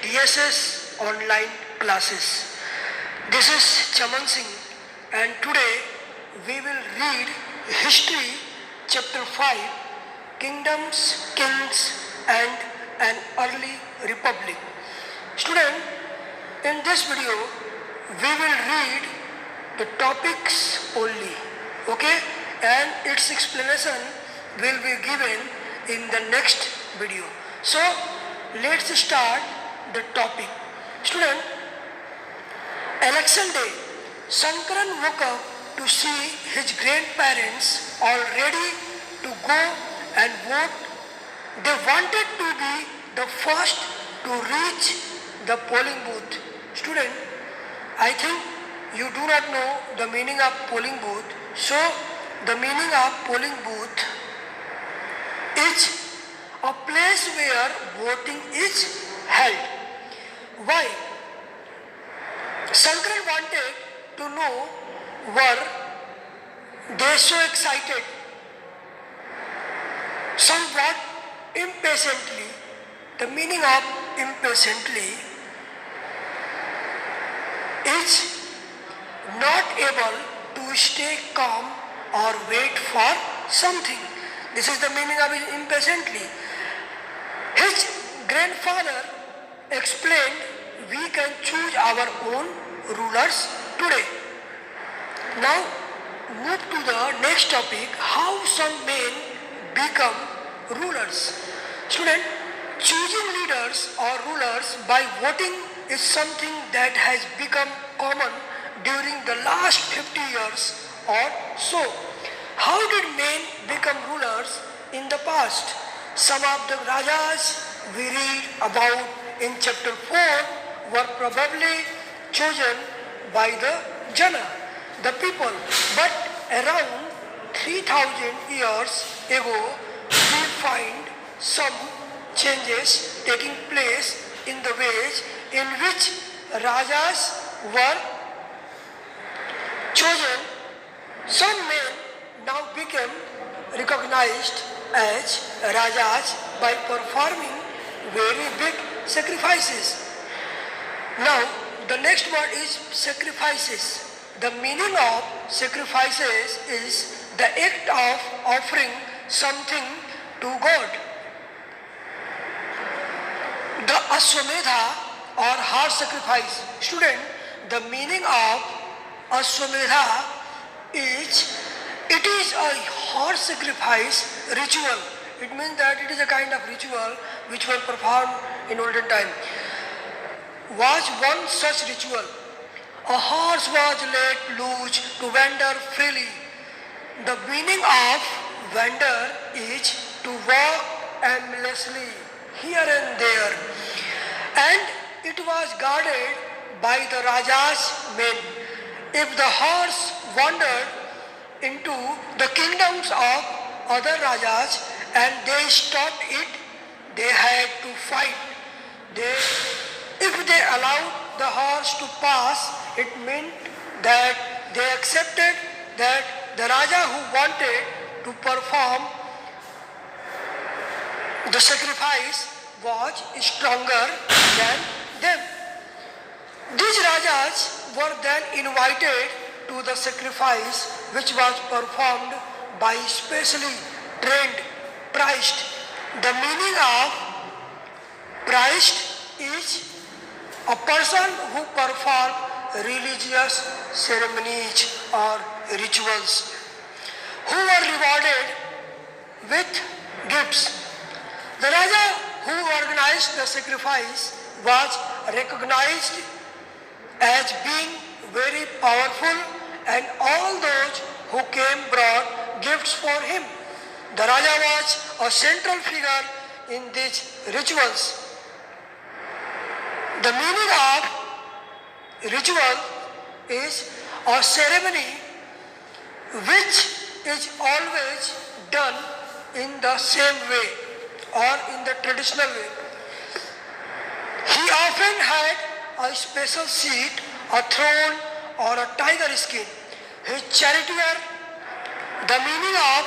DSS online classes. This is Chaman Singh, and today we will read History chapter 5, Kingdoms, Kings and an Early Republic. Student, in this video we will read the topics only, okay, and its explanation will be given in the next video. So let's start the topic. Student, election day, Sankaran woke up to see his grandparents all ready to go and vote. They wanted to be the first to reach the polling booth. Student, I think you do not know the meaning of polling booth. So the meaning of polling booth is a place where voting is held. Why? Sankaran wanted to know, were they so excited? Somewhat impatiently. The meaning of impatiently is not able to stay calm or wait for something. This is the meaning of impatiently. His grandfather explained, we can choose our own rulers today. Now move to the next topic, how some men become rulers. Student, choosing leaders or rulers by voting is something that has become common during the last 50 years or so. How did men become rulers in the past? Some of the Rajas we read about in chapter 4 were probably chosen by the Jana, the people. But around 3000 years ago, we find some changes taking place in the ways in which Rajas were chosen. Some men now became recognized as Rajas by performing very big sacrifices. Now, the next word is sacrifices. The meaning of sacrifices is the act of offering something to God. The Ashwamedha or heart sacrifice. Student, the meaning of Ashwamedha is, it is a horse sacrifice ritual. It means that it is a kind of ritual which was performed in olden time. Was one such ritual. A horse was let loose to wander freely. The meaning of wander is to walk aimlessly here and there. And it was guarded by the Raja's men. If the horse wandered into the kingdoms of other Rajas and they stopped it, they had to fight. If they allowed the horse to pass, it meant that they accepted that the Raja who wanted to perform the sacrifice was stronger than them. These Rajas were then invited to the sacrifice which was performed by specially trained priest. The meaning of priest is a person who performs religious ceremonies or rituals, who were rewarded with gifts. The Raja who organized the sacrifice was recognized as being very powerful, and all those who came brought gifts for him. The Raja was a central figure in these rituals. The meaning of ritual is a ceremony which is always done in the same way or in the traditional way. He often had a special seat, a throne or a tiger skin. His charioteer, the meaning of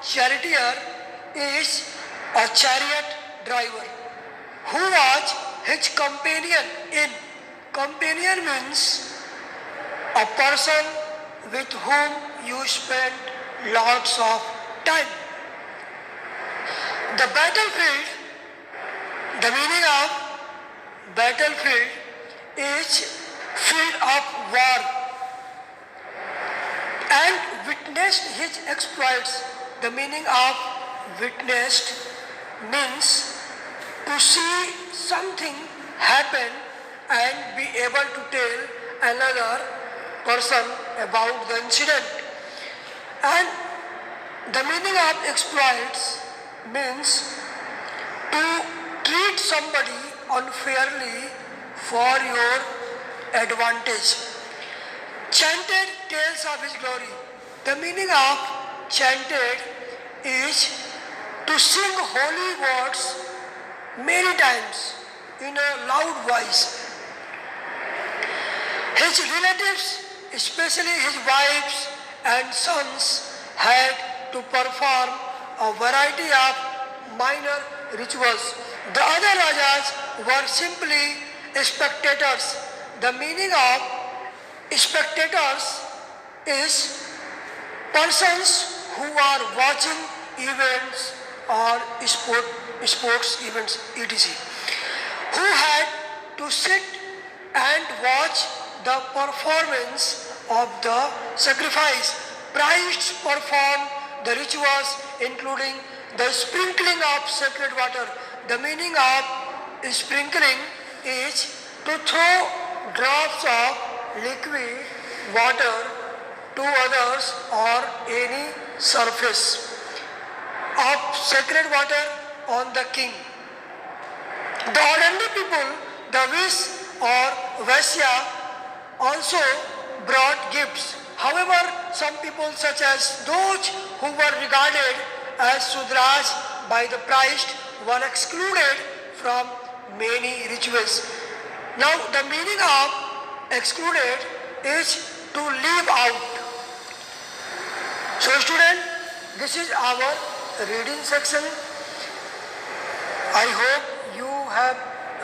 charioteer is a chariot driver who was his companion in. Companion means a person with whom you spend lots of time. The battlefield, the meaning of battlefield is field of war, and witnessed his exploits. The meaning of witnessed means to see something happen and be able to tell another person about the incident. And the meaning of exploits means to treat somebody unfairly for your advantage. Chanted tales of his glory. The meaning of chanted is to sing holy words many times in a loud voice. His relatives, especially his wives and sons, had to perform a variety of minor rituals. The other rajas were simply spectators. The meaning of spectators is persons who are watching events or sports events etc. who had to sit and watch the performance of the sacrifice. Priests perform the rituals including the sprinkling of sacred water. The meaning of sprinkling is to throw drops of liquid water to others or any surface of sacred water on the king. The ordinary people, the Vis or Vaisya, also brought gifts. However, some people such as those who were regarded as Sudras by the priest were excluded from many rituals. Now the meaning of excluded is to leave out. So student, this is our reading section. I hope you have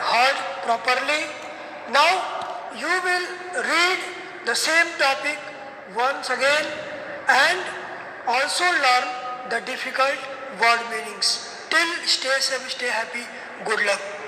heard properly. Now you will read the same topic once again and also learn the difficult word meanings. Till stay safe, stay happy. Good luck.